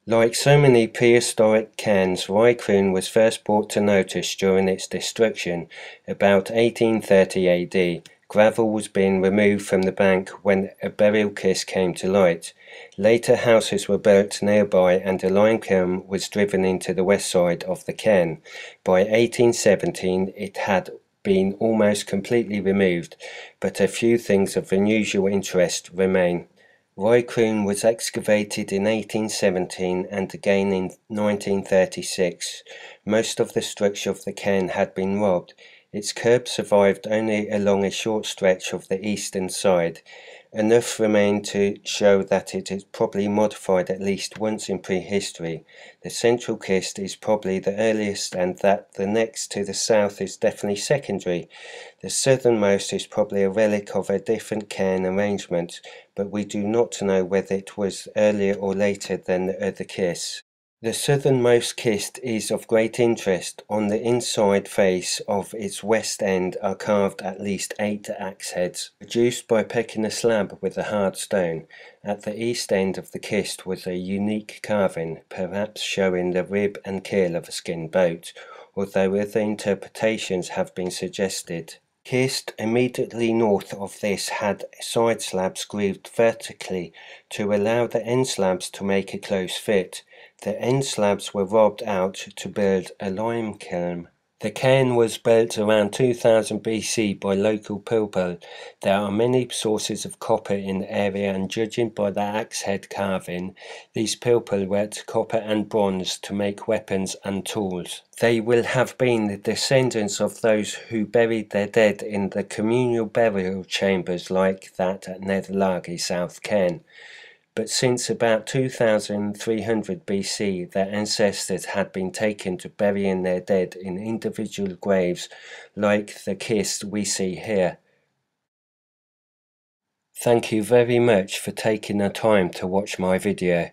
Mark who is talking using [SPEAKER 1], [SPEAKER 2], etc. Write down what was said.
[SPEAKER 1] Like so many prehistoric cairns, Raikrun was first brought to notice during its destruction about 1830 AD. Gravel was being removed from the bank when a burial kist came to light. Later houses were built nearby and a lime kiln was driven into the west side of the cairn. By 1817 it had been almost completely removed, but a few things of unusual interest remain. Raikrun was excavated in 1817 and again in 1936. Most of the structure of the cairn had been robbed. Its curb survived only along a short stretch of the eastern side. Enough remained to show that it is probably modified at least once in prehistory. The central kist is probably the earliest and that the next to the south is definitely secondary. The southernmost is probably a relic of a different cairn arrangement, but we do not know whether it was earlier or later than the other kists. The southernmost kist is of great interest. On the inside face of its west end are carved at least 8 axe heads, produced by pecking a slab with a hard stone. At the east end of the kist was a unique carving, perhaps showing the rib and keel of a skinned boat, although other interpretations have been suggested. Kist immediately north of this had side slabs grooved vertically to allow the end slabs to make a close fit. The end slabs were robbed out to build a lime kiln. The cairn was built around 2000 BC by local people. There are many sources of copper in the area, and judging by the axe head carving, these people worked copper and bronze to make weapons and tools. They will have been the descendants of those who buried their dead in the communal burial chambers like that at Netherlagi, South Cairn. But since about 2300 BC, their ancestors had been taken to burying their dead in individual graves like the kist we see here. Thank you very much for taking the time to watch my video.